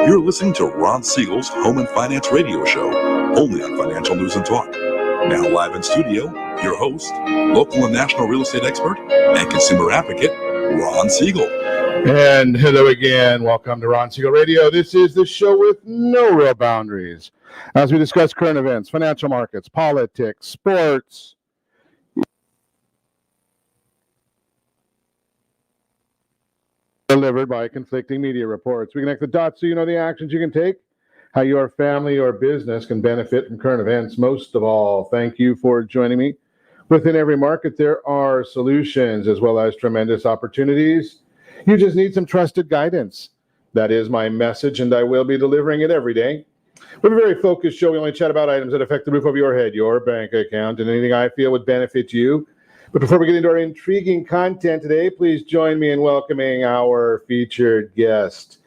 You're listening to Ron Siegel's Home and Finance Radio Show, only on Financial News and Talk. Now live in studio, your host, local and national real estate expert and consumer advocate, Ron Siegel. And hello again. Welcome to Ron Siegel Radio. This is the show with no real boundaries, as we discuss current events, financial markets, politics, sports, delivered by conflicting media reports. We connect the dots so you know the actions you can take, how your family or business can benefit from current events. Most of all, thank you for joining me. Within every market, there are solutions as well as tremendous opportunities. You just need some trusted guidance. That is my message, and I will be delivering it every day. We have a very focused show. We only chat about items that affect the roof over your head, your bank account, and anything I feel would benefit you. But before we get into our intriguing content today, please join me in welcoming our featured guest.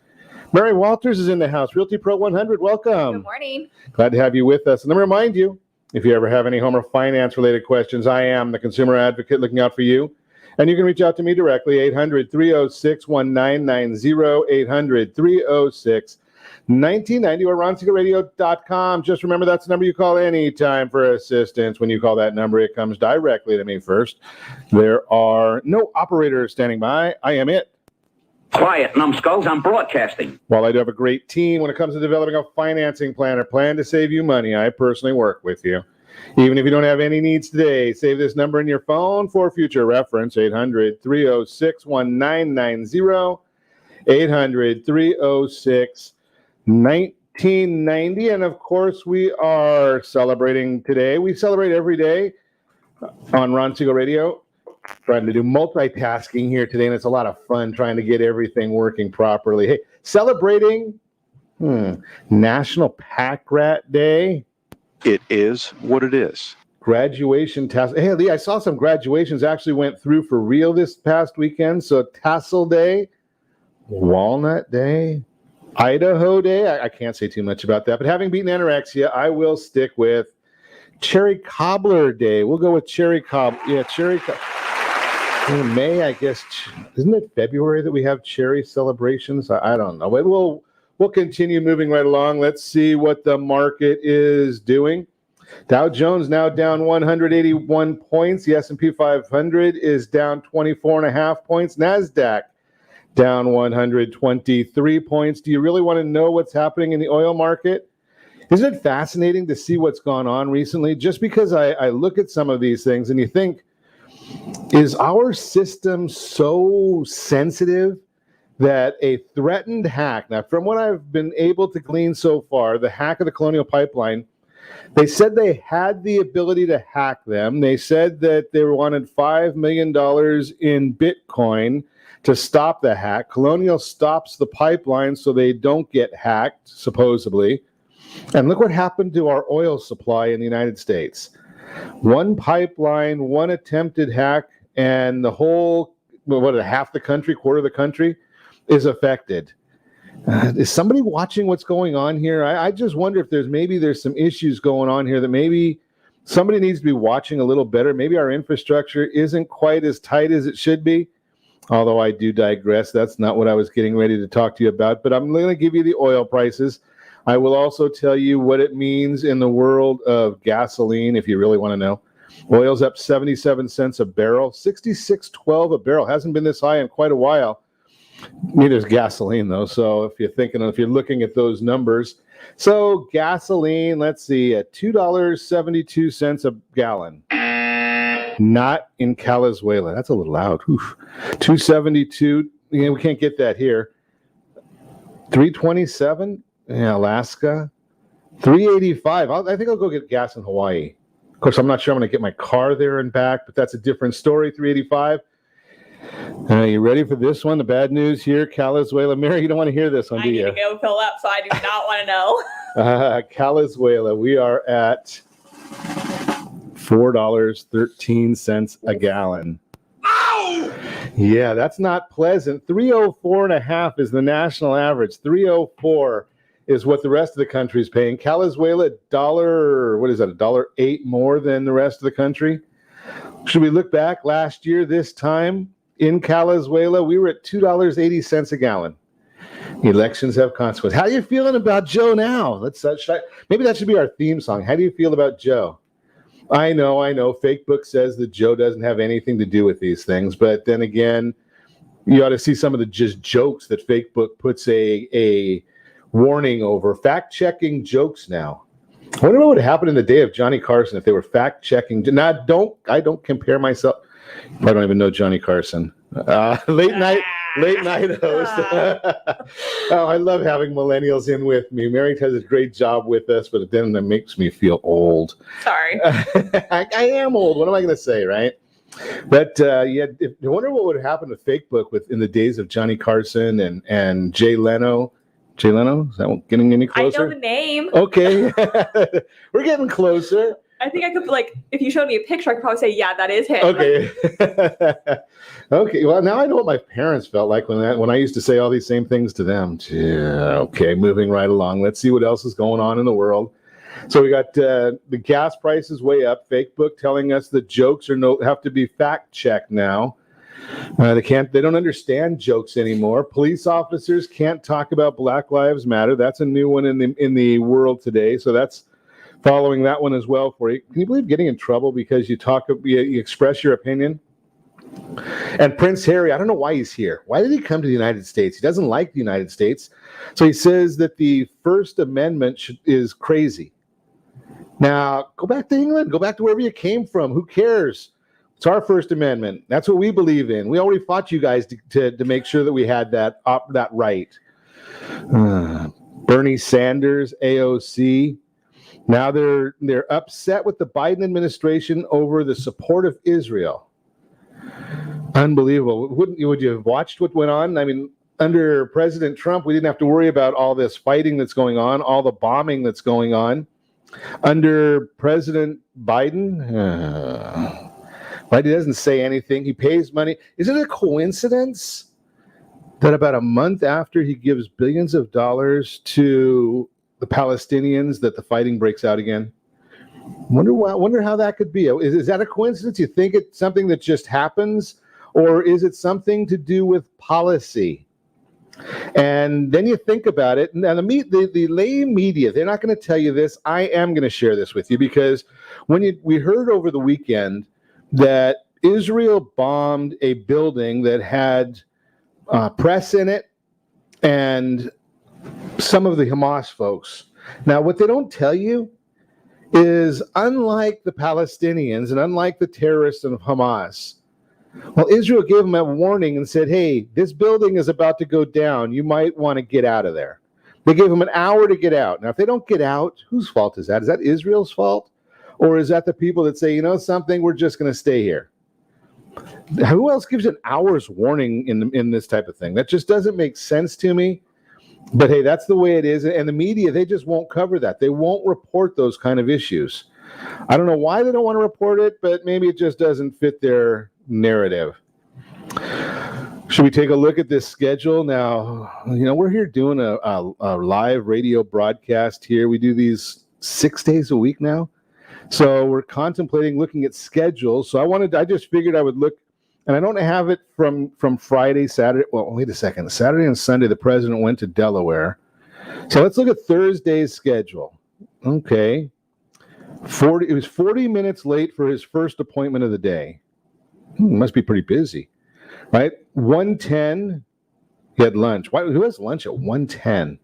Mary Walters is in the house. Realty Pro 100, welcome. Good morning. Glad to have you with us. And let me remind you, if you ever have any home or finance-related questions, I am the consumer advocate looking out for you. And you can reach out to me directly, 800-306-1990, 800-306-1990, or ronsiegelradio.com. Just remember, that's the number you call anytime for assistance. When you call that number, it comes directly to me first. There are no operators standing by. I am it. Quiet, numbskulls, I'm broadcasting. While I do have a great team when it comes to developing a financing plan or plan to save you money, I personally work with you. Even if you don't have any needs today, save this number in your phone for future reference, 800-306-1990, 800-306-1990. And of course, we are celebrating today. We celebrate every day on Ron Siegel Radio. Trying to do multitasking here today, and it's a lot of fun trying to get everything working properly. Hey, celebrating National Pack Rat Day. It is what it is. Graduation tassel. Hey, Lee, I saw some graduations actually went through for real this past weekend. So Tassel Day, Walnut Day, Idaho Day. I can't say too much about that, but having beaten anorexia, I will stick with Cherry Cobbler Day. We'll go with Cherry Cobbler. Yeah, Cherry Cobbler. In May, I guess, isn't it February that we have cherry celebrations? I don't know. We'll continue moving right along. Let's see what the market is doing. Dow Jones now down 181 points. The S&P 500 is down 24.5 points. NASDAQ down 123 points. Do you really want to know what's happening in the oil market? Isn't it fascinating to see what's gone on recently? Just because I look at some of these things and you think, is our system so sensitive that a threatened hack, now from what I've been able to glean so far, the hack of the Colonial Pipeline, they said they had the ability to hack them. They said that they wanted $5 million in Bitcoin to stop the hack. Colonial stops the pipeline so they don't get hacked, supposedly. And look what happened to our oil supply in the United States. One pipeline, one attempted hack, and the whole, half the country, quarter of the country is affected. Is somebody watching what's going on here? I just wonder if there's some issues going on here that maybe somebody needs to be watching a little better. Maybe our infrastructure isn't quite as tight as it should be. Although I do digress. That's not what I was getting ready to talk to you about. But I'm going to give you the oil prices. I will also tell you what it means in the world of gasoline, if you really want to know. Oil's up 77 cents a barrel, 66.12 a barrel. Hasn't been this high in quite a while. Neither is gasoline, though. So if you're looking at those numbers. So gasoline, let's see, at $2.72 a gallon. Not in Calizuela. That's a little loud. Oof. $2.72. Yeah, we can't get that here. $3.27. Yeah, Alaska, $3.85. I think I'll go get gas in Hawaii. Of course, I'm not sure I'm going to get my car there and back, but that's a different story. $3.85. You ready for this one? The bad news here, Calizuela. Mary, you don't want to hear this one, do you? I need to go fill up, so I do not want to know. Calizuela, we are at $4.13 a gallon. Ow! Yeah, that's not pleasant. 304.5 is the national average. 304 is what the rest of the country is paying. Calizuela, $1.08 more than the rest of the country. Should we look back last year, this time in Calizuela, we were at $2.80 a gallon. Elections have consequences. How are you feeling about Joe now? Maybe that should be our theme song. How do you feel about Joe? I know. Facebook says that Joe doesn't have anything to do with these things, but then again, you ought to see some of the just jokes that Facebook puts a warning over. Fact-checking jokes now. I wonder what would happen in the day of Johnny Carson if they were fact-checking. Now, I don't compare myself. I don't even know Johnny Carson. Late night host. Oh, I love having millennials in with me. Mary does a great job with us, but then that makes me feel old. Sorry. I am old. What am I going to say, right? But I wonder what would happen to Facebook in the days of Johnny Carson and Jay Leno. Jay Leno? Is that getting any closer? I know the name. Okay. We're getting closer. I think I could, if you showed me a picture, I could probably say, yeah, that is him. Okay. Okay. Well, now I know what my parents felt like when I used to say all these same things to them. Yeah. Okay. Moving right along. Let's see what else is going on in the world. So we got the gas prices way up. Facebook telling us that jokes have to be fact checked now. They don't understand jokes anymore. Police officers can't talk about Black Lives Matter. That's a new one in the world today. So that's following that one as well for you. Can you believe getting in trouble because you express your opinion? And Prince Harry, I don't know why he's here. Why did he come to the United States? He doesn't like the United States. So he says that the First Amendment is crazy. Now, go back to England. Go back to wherever you came from. Who cares? It's our First Amendment. That's what we believe in. We already fought you guys to make sure that we had that right. Bernie Sanders, AOC. Now they're upset with the Biden administration over the support of Israel. Unbelievable. Would you have watched what went on? I mean, under President Trump, we didn't have to worry about all this fighting that's going on, all the bombing that's going on. Under President Biden, he doesn't say anything. He pays money. Is it a coincidence that about a month after he gives billions of dollars to the Palestinians that the fighting breaks out again? Wonder how that could be. Is that a coincidence? You think it's something that just happens, or is it something to do with policy? And then you think about it, and the lay media, they're not going to tell you this. I am going to share this with you because we heard over the weekend that Israel bombed a building that had press in it and some of the Hamas folks. Now, what they don't tell you is, unlike the Palestinians and unlike the terrorists of Hamas, well, Israel gave them a warning and said, hey, this building is about to go down. You might want to get out of there. They gave them an hour to get out. Now, if they don't get out, whose fault is that? Is that Israel's fault? Or is that the people that say, you know something, we're just going to stay here? Who else gives an hour's warning in this type of thing? That just doesn't make sense to me. But hey, that's the way it is. And the media, they just won't cover that. They won't report those kind of issues. I don't know why they don't want to report it, but maybe it just doesn't fit their narrative. Should we take a look at this schedule? Now, we're here doing a live radio broadcast here. We do these 6 days a week now. So we're contemplating looking at schedules. So I just figured I would look, and I don't have it from Friday, Saturday. Well, wait a second. Saturday and Sunday, the president went to Delaware. So let's look at Thursday's schedule. Okay. It was 40 minutes late for his first appointment of the day. Must be pretty busy, right? 1:10, he had lunch. Who has lunch at 1:10?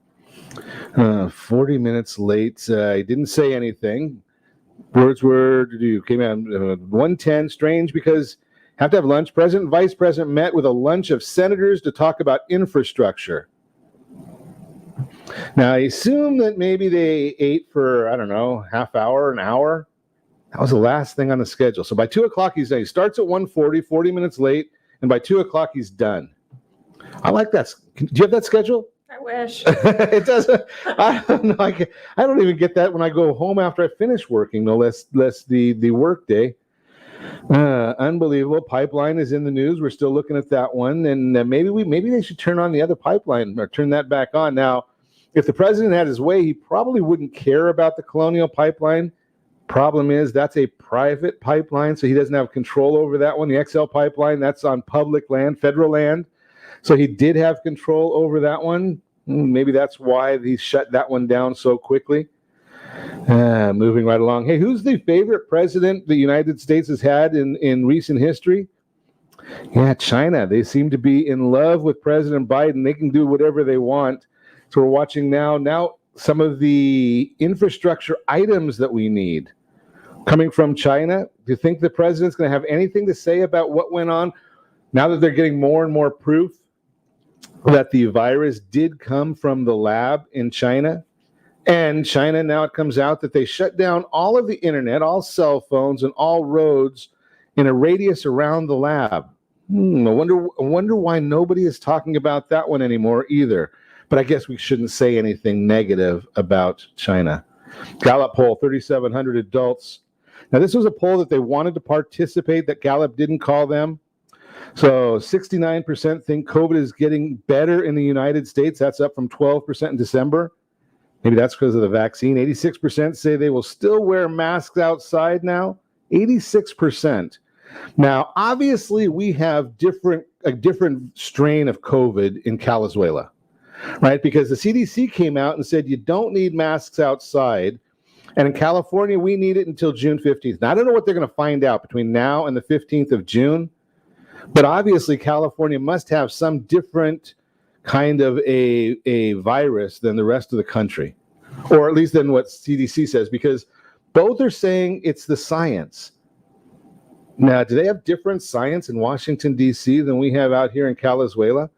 40 minutes late. He didn't say anything. Words came out 1:10. Strange because have to have lunch. President and Vice President met with a lunch of senators to talk about infrastructure. Now, I assume that maybe they ate for, I don't know, half hour, an hour. That was the last thing on the schedule. So by 2 o'clock, he starts at 1:40, 40 minutes late, and by 2 o'clock, he's done. I like that. Do you have that schedule? I wish. It doesn't. I don't know. I don't even get that when I go home after I finish working, no less the work day. Unbelievable. Pipeline is in the news. We're still looking at that one, and maybe they should turn on the other pipeline or turn that back on. Now, if the president had his way, he probably wouldn't care about the Colonial Pipeline. Problem is, that's a private pipeline, so he doesn't have control over that one. The XL pipeline, that's on public land, federal land. So he did have control over that one. Maybe that's why he shut that one down so quickly. Moving right along. Hey, who's the favorite president the United States has had in recent history? Yeah, China. They seem to be in love with President Biden. They can do whatever they want. So we're watching now some of the infrastructure items that we need coming from China. Do you think the president's going to have anything to say about what went on now that they're getting more and more proof that the virus did come from the lab in China? And China, now it comes out that they shut down all of the internet, all cell phones, and all roads in a radius around the lab. I wonder why nobody is talking about that one anymore either. But I guess we shouldn't say anything negative about China. Gallup poll, 3,700 adults. Now, this was a poll that they wanted to participate, that Gallup didn't call them. So 69% think COVID is getting better in the United States. That's up from 12% in December. Maybe that's because of the vaccine. 86% say they will still wear masks outside now. 86%. Now, obviously, we have a different strain of COVID in Calizuela, right? Because the CDC came out and said you don't need masks outside. And in California, we need it until June 15th. Now, I don't know what they're going to find out between now and the 15th of June. But obviously, California must have some different kind of a virus than the rest of the country, or at least than what CDC says, because both are saying it's the science. Now, do they have different science in Washington, D.C. than we have out here in Calizuela?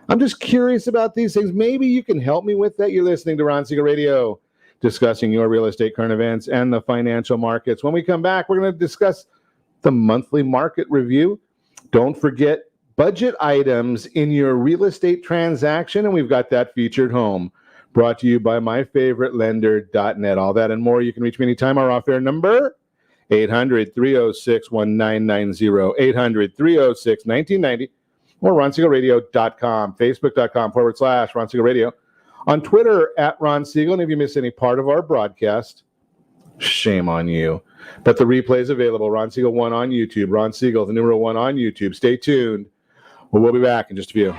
I'm just curious about these things. Maybe you can help me with that. You're listening to Ron Siegel Radio, discussing your real estate current events and the financial markets. When we come back, we're going to discuss the monthly market review. Don't forget budget items in your real estate transaction, and we've got that featured home. Brought to you by myfavouritelender.net. All that and more. You can reach me anytime. Our off-air number, 800-306-1990, 800-306-1990, or RonSiegelRadio.com, Facebook.com/Ron Siegel Radio. On Twitter, @Ron Siegel. And if you miss any part of our broadcast, shame on you. But the replay is available. Ron Siegel 1 on YouTube. Ron Siegel, the numeral 1 on YouTube. Stay tuned. We'll be back in just a few.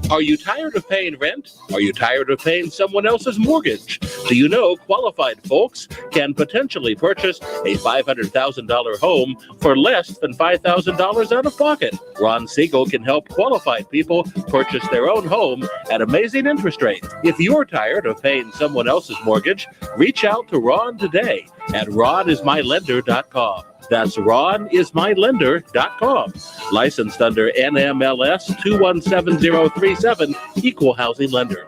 Are you tired of paying rent? Are you tired of paying someone else's mortgage? Do you know qualified folks can potentially purchase a $500,000 home for less than $5,000 out of pocket? Ron Siegel can help qualified people purchase their own home at amazing interest rates. If you're tired of paying someone else's mortgage, reach out to Ron today at ronismylender.com. That's ronismylender.com. Licensed under NMLS 217037, Equal Housing Lender.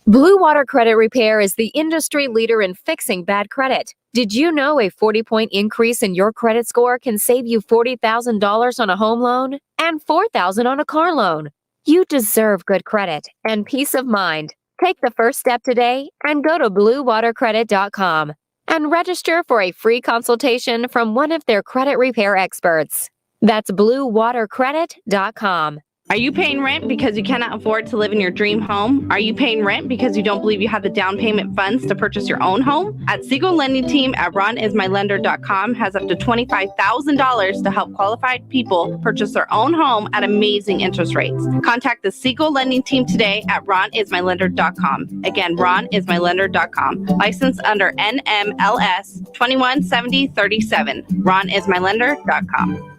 Blue Water Credit Repair is the industry leader in fixing bad credit. Did you know a 40-point increase in your credit score can save you $40,000 on a home loan and $4,000 on a car loan? You deserve good credit and peace of mind. Take the first step today and go to bluewatercredit.com and register for a free consultation from one of their credit repair experts. That's bluewatercredit.com. Are you paying rent because you cannot afford to live in your dream home? Are you paying rent because you don't believe you have the down payment funds to purchase your own home? At Siegel Lending Team at ronismylender.com has up to $25,000 to help qualified people purchase their own home at amazing interest rates. Contact the Siegel Lending Team today at ronismylender.com. Again, ronismylender.com. Licensed under NMLS 217037. ronismylender.com.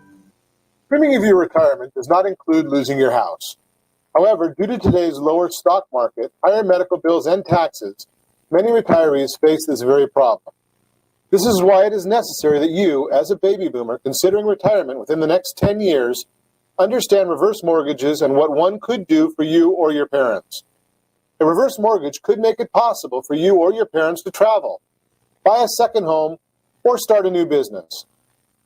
Dreaming of your retirement does not include losing your house. However, due to today's lower stock market, higher medical bills, and taxes, many retirees face this very problem. This is why it is necessary that you, as a baby boomer considering retirement within the next 10 years, understand reverse mortgages and what one could do for you or your parents. A reverse mortgage could make it possible for you or your parents to travel, buy a second home, or start a new business.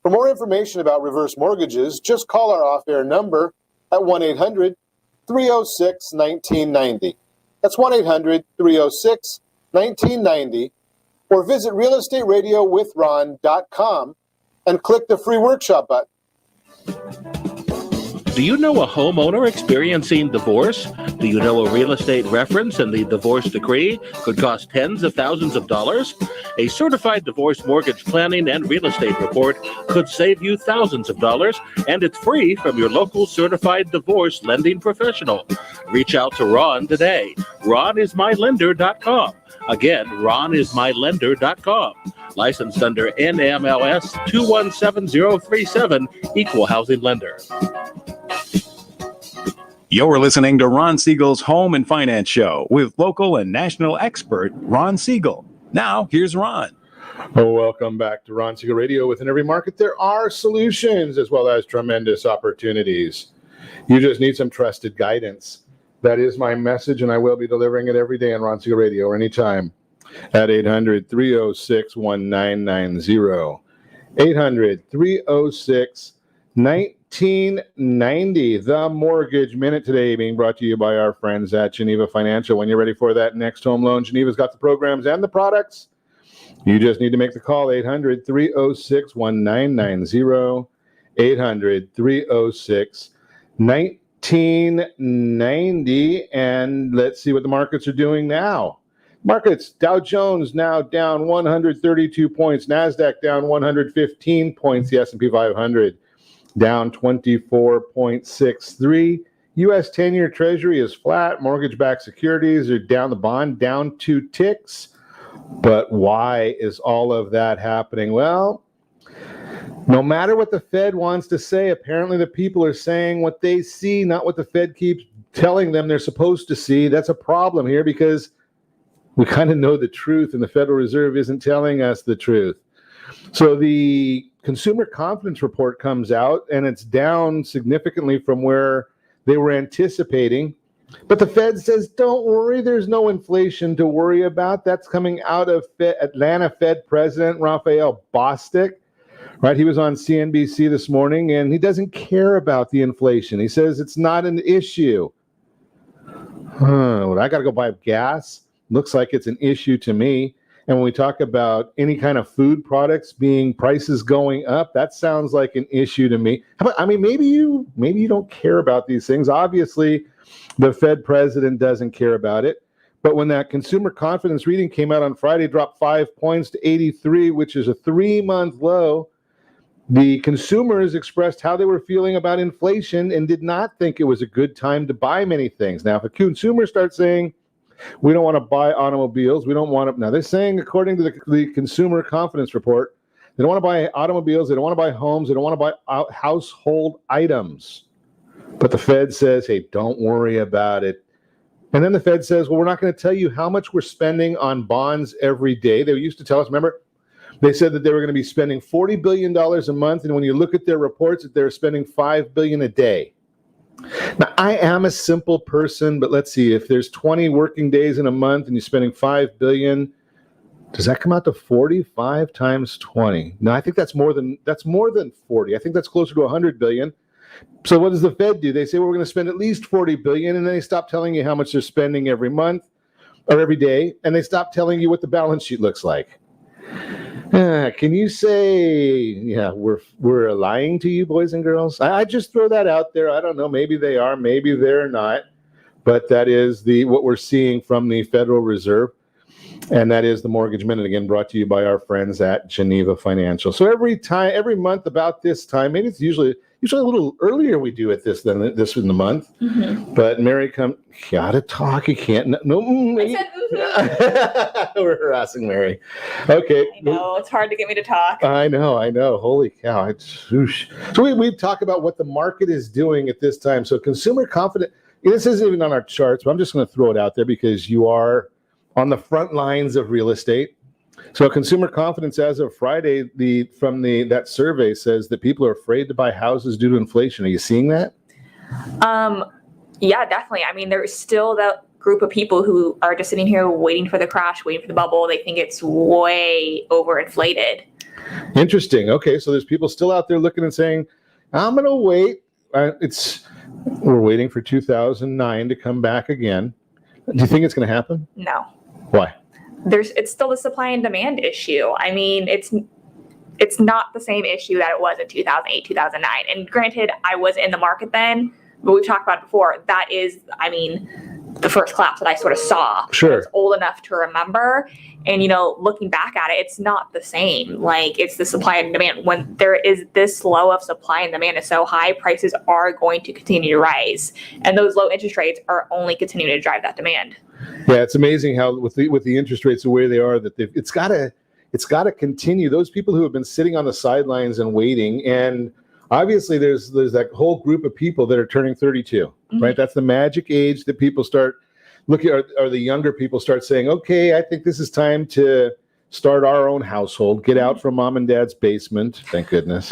For more information about reverse mortgages, just call our off-air number at 1-800-306-1990. That's 1-800-306-1990, or visit realestateradio.com and click the free workshop button. Do you know a homeowner experiencing divorce? Do you know a real estate reference and the divorce decree could cost tens of thousands of dollars? A certified divorce mortgage planning and real estate report could save you thousands of dollars, and it's free from your local certified divorce lending professional. Reach out to Ron today. RonIsMyLender.com. Again, RonIsMyLender.com. Licensed under NMLS 217037, Equal Housing Lender. You're listening to Ron Siegel's Home and Finance Show with local and national expert Ron Siegel. Now, here's Ron. Oh, welcome back to Ron Siegel Radio. Within every market, there are solutions as well as tremendous opportunities. You just need some trusted guidance. That is my message, and I will be delivering it every day on Ron Siegel Radio or anytime at 800-306-1990. 800-306-1990. The Mortgage Minute today being brought to you by our friends at Geneva Financial. When you're ready for that next home loan, Geneva's got the programs and the products. You just need to make the call, 800-306-1990. 800-306-1990. And let's see what the markets are doing now. Markets, Dow Jones now down 132 points. NASDAQ down 115 points. The S&P 500 down 24.63. U.S. 10-year Treasury is flat. Mortgage-backed securities are down. The bond down 2 ticks. But why is all of that happening? Well, no matter what the Fed wants to say, apparently the people are saying what they see, not what the Fed keeps telling them they're supposed to see. That's a problem here because we kind of know the truth, and the Federal Reserve isn't telling us the truth. So the consumer confidence report comes out, and it's down significantly from where they were anticipating. But the Fed says, don't worry, there's no inflation to worry about. That's coming out of Atlanta Fed President Raphael Bostic. Right, he was on CNBC this morning, and he doesn't care about the inflation. He says it's not an issue. I got to go buy gas. Looks like it's an issue to me. And when we talk about any kind of food products being prices going up, that sounds like an issue to me. Maybe you don't care about these things. Obviously, the Fed president doesn't care about it. But when that consumer confidence reading came out on Friday, dropped 5 points to 83, which is a 3-month low. The consumers expressed how they were feeling about inflation and did not think it was a good time to buy many things. Now, if a consumer starts saying, we don't want to buy automobiles, we don't want to, now they're saying, according to the consumer confidence report, they don't want to buy automobiles, they don't want to buy homes, they don't want to buy household items. But the Fed says, hey, don't worry about it. And then the Fed says, well, we're not going to tell you how much we're spending on bonds every day. They used to tell us, remember, they said that they were going to be spending $40 billion a month. And when you look at their reports, that they're spending $5 billion a day. Now, I am a simple person, but let's see, if there's 20 working days in a month and you're spending $5 billion, does that come out to 45 times 20? No, I think that's more than 40. I think that's closer to 100 billion. So what does the Fed do? They say, well, we're going to spend at least 40 billion, and then they stop telling you how much they're spending every month or every day, and they stop telling you what the balance sheet looks like. Can you say, yeah, we're lying to you, boys and girls? I just throw that out there. I don't know. Maybe they are. Maybe they're not. But that is what we're seeing from the Federal Reserve. And that is the Mortgage Minute, again, brought to you by our friends at Geneva Financial. So every month about this time, maybe it's usually a little earlier we do it than this in the month. Mm-hmm. But Mary, gotta talk. You can't. No. I said, mm-hmm. We're harassing Mary. Okay. I know. It's hard to get me to talk. I know. Holy cow. So we talk about what the market is doing at this time. So consumer confidence, this isn't even on our charts, but I'm just going to throw it out there because you are on the front lines of real estate. So consumer confidence as of Friday, that survey says that people are afraid to buy houses due to inflation. Are you seeing that? Yeah, definitely. I mean, there's still that group of people who are just sitting here waiting for the crash, waiting for the bubble. They think it's way overinflated. Interesting. Okay, so there's people still out there looking and saying, I'm going to wait. We're waiting for 2009 to come back again. Do you think it's going to happen? No. Why? It's still a supply and demand issue. I mean, it's not the same issue that it was in 2008, 2009. And granted, I was in the market then, but we've talked about it before. That is, I mean, the first collapse that I sort of saw. Sure. I was old enough to remember. And, you know, looking back at it, it's not the same. Like, it's the supply and demand. When there is this low of supply and demand is so high, prices are going to continue to rise. And those low interest rates are only continuing to drive that demand. Yeah, it's amazing how with the interest rates the way they are, that it's got to continue. Those people who have been sitting on the sidelines and waiting, and obviously there's that whole group of people that are turning 32, right? That's the magic age that people start looking, or the younger people start saying, okay, I think this is time to start our own household, get out from mom and dad's basement, thank goodness,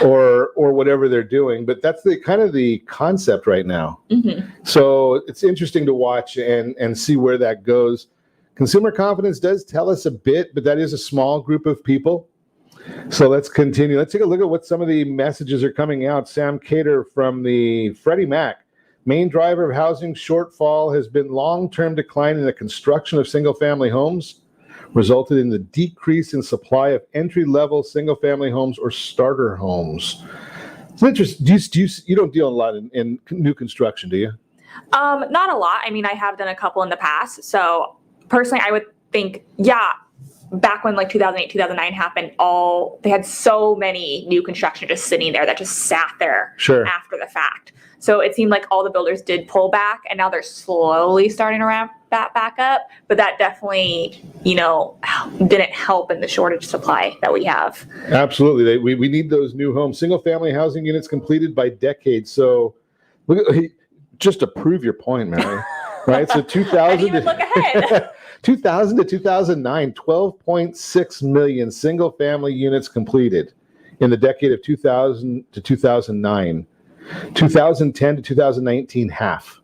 or whatever they're doing. But that's the kind of the concept right now. So it's interesting to watch and see where that goes. Consumer confidence does tell us a bit, but that is a small group of people. So let's continue. Let's take a look at what some of the messages are coming out. Sam Cater from the Freddie Mac. Main driver of housing shortfall has been long-term decline in the construction of single-family homes, resulted in the decrease in supply of entry-level single-family homes or starter homes. It's interesting. You don't deal a lot in new construction, do you? Not a lot. I mean, I have done a couple in the past. So personally, I would think, yeah, back when like 2008, 2009 happened, they had so many new construction just sitting there that just sat there after the fact. So it seemed like all the builders did pull back, and now they're slowly starting to ramp that back up. But that definitely, you know, didn't help in the shortage supply that we have. Absolutely. We need those new homes. Single-family housing units completed by decades. So just to prove your point, Mary, right? So 2000 even look ahead. 2000 to 2009, 12.6 million single-family units completed in the decade of 2000 to 2009. 2010 to 2019, half.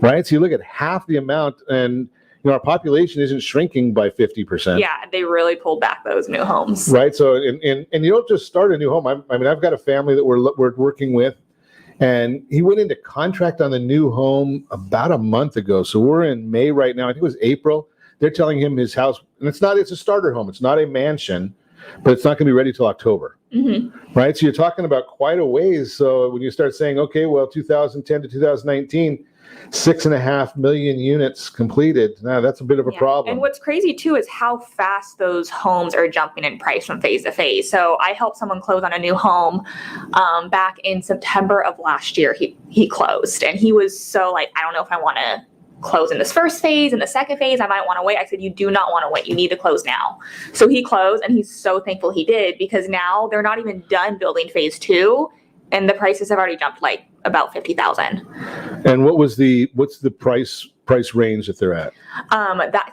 Right? So you look at half the amount, and you know our population isn't shrinking by 50%. Yeah, they really pulled back those new homes. Right. So and you don't just start a new home. I mean, I've got a family that we're working with, and he went into contract on the new home about a month ago. So we're in May right now. I think it was April. They're telling him his house, and it's a starter home. It's not a mansion, but it's not going to be ready till October. Right. So you're talking about quite a ways. So when you start saying, okay, well, 2010 to 2019, 6.5 million units completed. Now that's a bit of a problem. And what's crazy too is how fast those homes are jumping in price from phase to phase. So I helped someone close on a new home back in September of last year. He closed, and he was so like, I don't know if I want to close in this first phase, in the second phase, I might want to wait. I said, you do not want to wait. You need to close now. So he closed, and he's so thankful he did, because now they're not even done building phase 2, and the prices have already jumped like about $50,000. And what's the price range that they're at?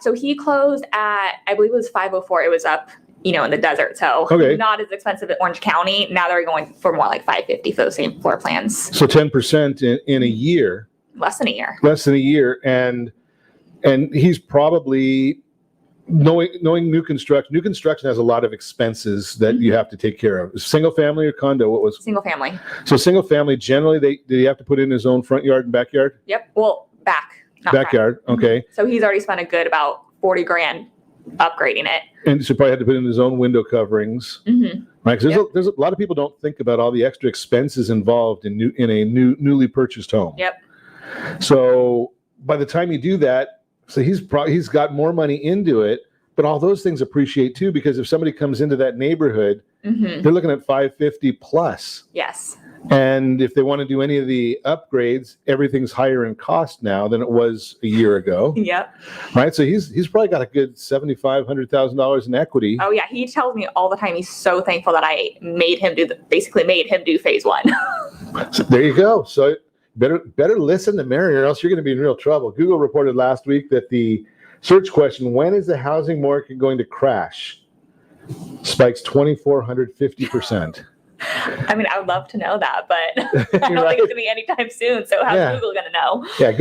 So he closed at, I believe it was 504. It was up, you know, in the desert. So not as expensive as Orange County. Now they're going for more like 550 for the same floor plans. So 10% in a year. Less than a year. And he's probably knowing new construction. New construction has a lot of expenses that you have to take care of. Single family or condo? What was single family? So single family generally, did he have to put in his own front yard and backyard? Yep. Well, backyard. Front. Okay. So he's already spent a good about $40,000 upgrading it. And so probably had to put in his own window coverings. Right. Because there's a lot of people don't think about all the extra expenses involved in a newly purchased home. Yep. So by the time you do that, so he's got more money into it, but all those things appreciate too, because if somebody comes into that neighborhood, they're looking at 550 plus. Yes. And if they want to do any of the upgrades, everything's higher in cost now than it was a year ago. Yep. Right. So he's probably got a good $7,500,000 in equity. Oh yeah. He tells me all the time he's so thankful that I made him do phase 1. So there you go. So better listen to Mary, or else you're going to be in real trouble. Google reported last week that the search question, when is the housing market going to crash, spikes 2,450%. I mean, I would love to know that, but I don't think it's going to be anytime soon. So how's Google going to know? Yeah,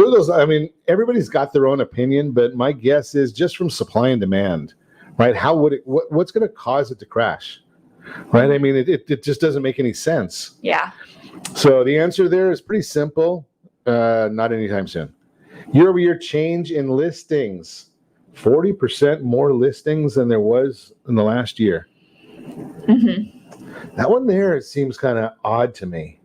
everybody's got their own opinion, but my guess is just from supply and demand, right? What's going to cause it to crash, right? I mean, it just doesn't make any sense. Yeah. So the answer there is pretty simple. Not anytime soon. Year-over-year change in listings. 40% more listings than there was in the last year. Mm-hmm. That one there seems kind of odd to me,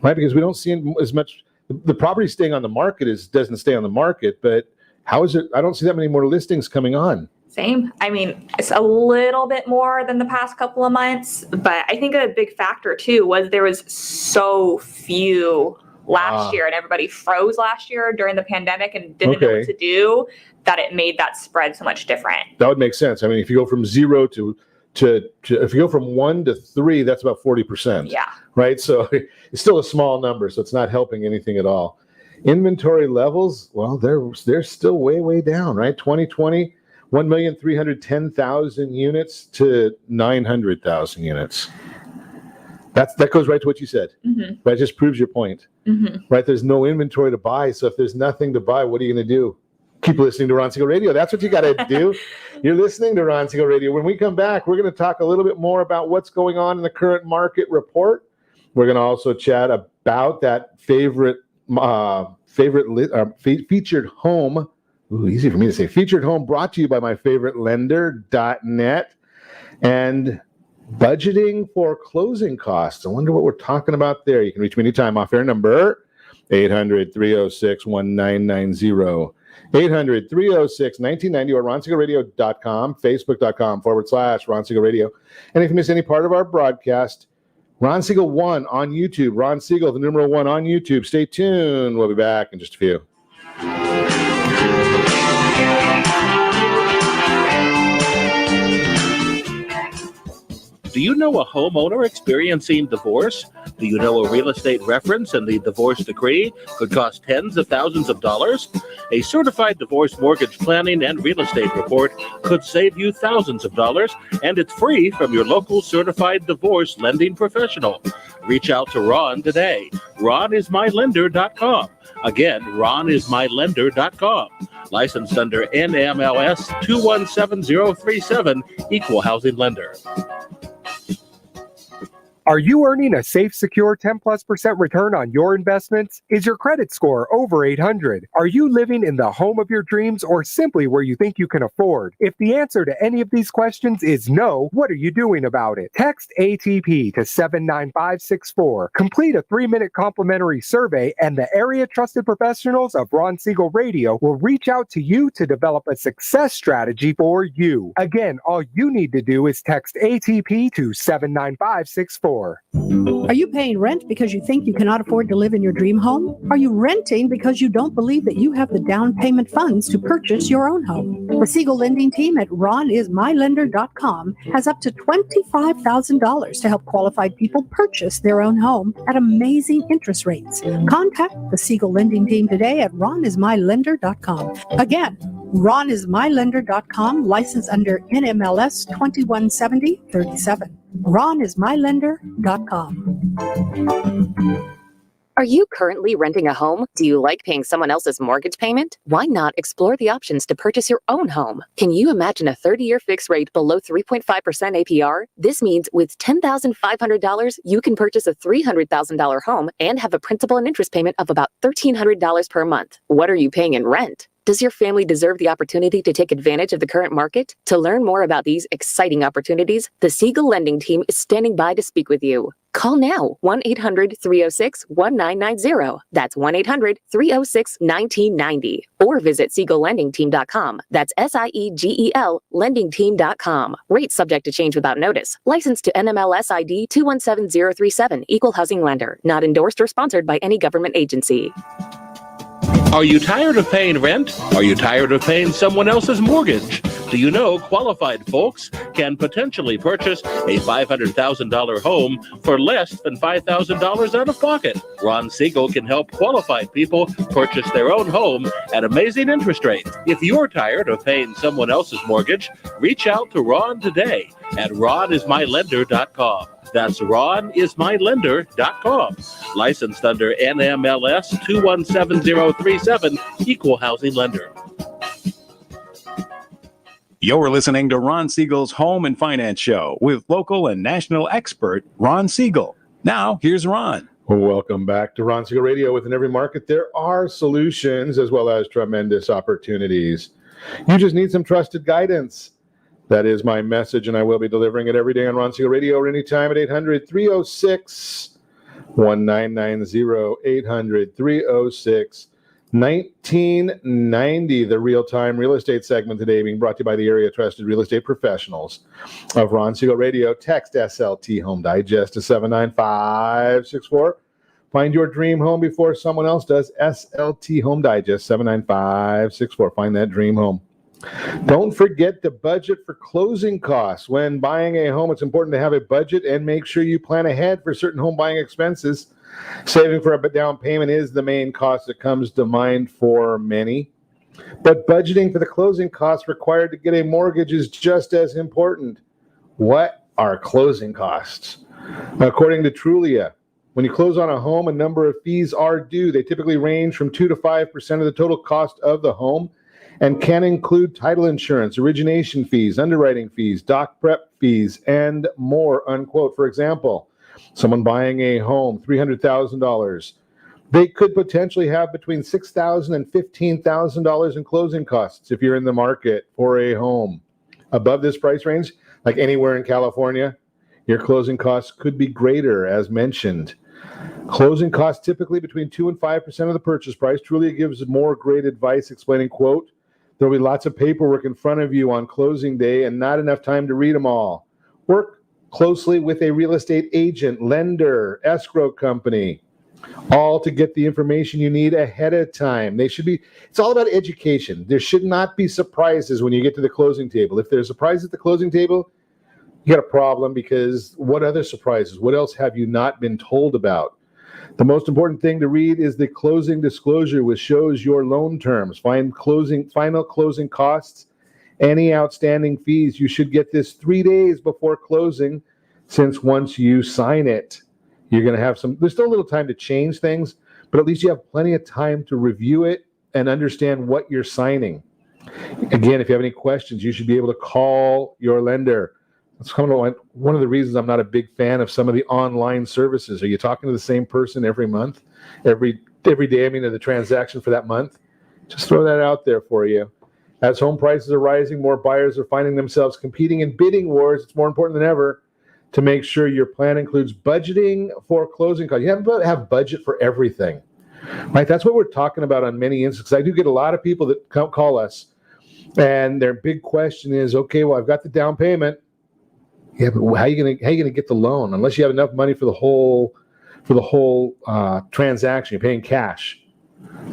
right? Because we don't see as much. The property staying on the market doesn't stay on the market, but how is it? I don't see that many more listings coming on. Same. I mean, it's a little bit more than the past couple of months, but I think a big factor too was there was so few last year, and everybody froze last year during the pandemic and didn't know what to do, that it made that spread so much different. That would make sense. I mean, if you go from 0 to if you go from 1 to 3, that's about 40%. Yeah. Right. So it's still a small number, so it's not helping anything at all. Inventory levels, well, they're still way down, right? 2020, 1,310,000 units to 900,000 units. That goes right to what you said. Mm-hmm. Right, it just proves your point. Mm-hmm. Right, there's no inventory to buy, so if there's nothing to buy, what are you going to do? Keep listening to Ron Siegel Radio. That's what you got to do. You're listening to Ron Siegel Radio. When we come back, we're going to talk a little bit more about what's going on in the current market report. We're going to also chat about that featured home. Ooh, easy for me to say. Featured home brought to you by myfavouritelender.net. And budgeting for closing costs. I wonder what we're talking about there. You can reach me anytime. Off-air number 800-306-1990. 800-306-1990 or ronsiegelradio.com, facebook.com/Ron Siegel Radio. And if you miss any part of our broadcast, Ron Siegel 1 on YouTube. Ron Siegel, the numeral 1 on YouTube. Stay tuned. We'll be back in just a few. Do you know a homeowner experiencing divorce? Do you know a real estate reference and the divorce decree could cost tens of thousands of dollars? A certified divorce mortgage planning and real estate report could save you thousands of dollars, and it's free from your local certified divorce lending professional. Reach out to Ron today. RonIsMyLender.com. Again, RonIsMyLender.com. Licensed under NMLS 217037, Equal Housing Lender. Are you earning a safe, secure 10+% return on your investments? Is your credit score over 800? Are you living in the home of your dreams or simply where you think you can afford? If the answer to any of these questions is no, what are you doing about it? Text ATP to 79564. Complete a 3-minute complimentary survey, and the area trusted professionals of Ron Siegel Radio will reach out to you to develop a success strategy for you. Again, all you need to do is text ATP to 79564. Are you paying rent because you think you cannot afford to live in your dream home? Are you renting because you don't believe that you have the down payment funds to purchase your own home? The Siegel lending team at RonIsMyLender.com has up to $25,000 to help qualified people purchase their own home at amazing interest rates. Contact the Siegel lending team today at RonIsMyLender.com. Again, RonIsMyLender.com, licensed under NMLS 217037. RonIsMyLender.com. Are you currently renting a home? Do you like paying someone else's mortgage payment? Why not explore the options to purchase your own home? Can you imagine a 30-year fixed rate below 3.5% APR? This means with $10,500, you can purchase a $300,000 home and have a principal and interest payment of about $1,300 per month. What are you paying in rent? Does your family deserve the opportunity to take advantage of the current market? To learn more about these exciting opportunities, the Siegel Lending Team is standing by to speak with you. Call now, 1-800-306-1990. That's 1-800-306-1990. Or visit SiegelLendingTeam.com. That's SIEGEL LendingTeam.com. Rates subject to change without notice. Licensed to NMLS ID 217037, Equal Housing Lender. Not endorsed or sponsored by any government agency. Are you tired of paying rent? Are you tired of paying someone else's mortgage? Do you know qualified folks can potentially purchase a $500,000 home for less than $5,000 out of pocket? Ron Siegel can help qualified people purchase their own home at amazing interest rates. If you're tired of paying someone else's mortgage, reach out to Ron today at RonIsMyLender.com. That's RonIsMyLender.com. Licensed under NMLS 217037, Equal Housing Lender. You're listening to Ron Siegel's Home and Finance Show with local and national expert Ron Siegel. Now, here's Ron. Welcome back to Ron Siegel Radio. Within every market, there are solutions as well as tremendous opportunities. You just need some trusted guidance. That is my message, and I will be delivering it every day on Ron Siegel Radio or anytime at 800-306-1990, 800-306-1990. The real-time real estate segment today being brought to you by the area trusted real estate professionals of Ron Siegel Radio. Text SLT Home Digest to 79564. Find your dream home before someone else does. SLT Home Digest, 79564. Find that dream home. Don't forget to budget for closing costs. When buying a home, it's important to have a budget and make sure you plan ahead for certain home buying expenses. Saving for a down payment is the main cost that comes to mind for many. But budgeting for the closing costs required to get a mortgage is just as important. What are closing costs? According to Trulia, when you close on a home, a number of fees are due. They typically range from 2 to 5% of the total cost of the home and can include title insurance, origination fees, underwriting fees, doc prep fees, and more, unquote. For example, someone buying a home, $300,000, they could potentially have between $6,000 and $15,000 in closing costs if you're in the market for a home. Above this price range, like anywhere in California, your closing costs could be greater, as mentioned. Closing costs typically between 2 and 5% of the purchase price. Trulia gives more great advice explaining, quote, there will be lots of paperwork in front of you on closing day and not enough time to read them all. Work closely with a real estate agent, lender, escrow company, all to get the information you need ahead of time. It's all about education. There should not be surprises when you get to the closing table. If there's a surprise at the closing table, you got a problem, because what other surprises? What else have you not been told about? The most important thing to read is the closing disclosure, which shows your loan terms, final closing costs, any outstanding fees. You should get this 3 days before closing, since once you sign it, you're going to have there's still a little time to change things, but at least you have plenty of time to review it and understand what you're signing. Again, if you have any questions, you should be able to call your lender. That's kind of one of the reasons I'm not a big fan of some of the online services. Are you talking to the same person every month, every day? I mean, of the transaction for that month. Just throw that out there for you. As home prices are rising, more buyers are finding themselves competing in bidding wars. It's more important than ever to make sure your plan includes budgeting for closing costs. You have to have budget for everything, right? That's what we're talking about on many instances. I do get a lot of people that call us, and their big question is, okay, well, I've got the down payment. Yeah, but how are you gonna get the loan unless you have enough money for the whole transaction? You're paying cash.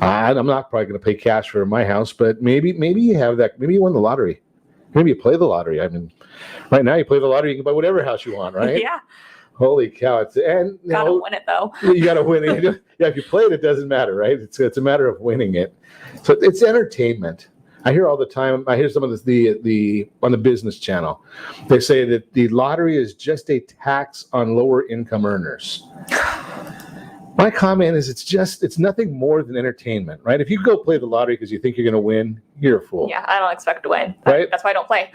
I'm not probably going to pay cash for my house, but maybe you have that. Maybe you won the lottery. Maybe you play the lottery. I mean, right now you play the lottery, you can buy whatever house you want, right? Yeah. Holy cow! Gotta win it though. You gotta win it. Yeah, if you play it doesn't matter, right? It's a matter of winning it. So it's entertainment. I hear all the time. I hear some of the on the business channel. They say that the lottery is just a tax on lower income earners. My comment is it's nothing more than entertainment, right? If you go play the lottery because you think you're going to win, you're a fool. Yeah, I don't expect to win. Right? That's why I don't play.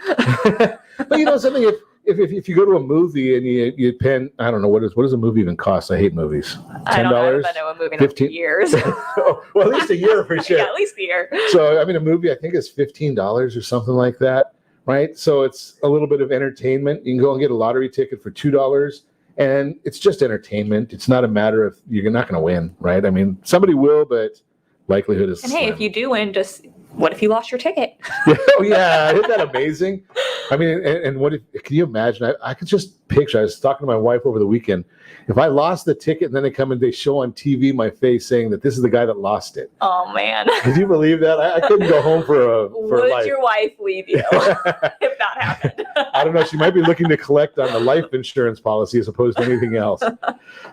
But you know something, if you go to a movie and you pen, I don't know, what does a movie even cost? I hate movies. $10? I don't know. I haven't been to a movie in 15 years. Well, at least a year for sure. Yeah, at least a year. So, I mean, a movie I think is $15 or something like that, right? So it's a little bit of entertainment. You can go and get a lottery ticket for $2. And it's just entertainment. It's not a matter of you're not going to win, right? I mean, somebody will, but likelihood is. And hey, if you do win, just what if you lost your ticket? Oh yeah, isn't that amazing? I mean, and what if? Can you imagine? I could just picture. I was talking to my wife over the weekend. If I lost the ticket and then they come and they show on TV my face saying that this is the guy that lost it. Oh man! Could you believe that? I couldn't go home for Would life. your wife leave you if that happened? I don't know. She might be looking to collect on the life insurance policy as opposed to anything else.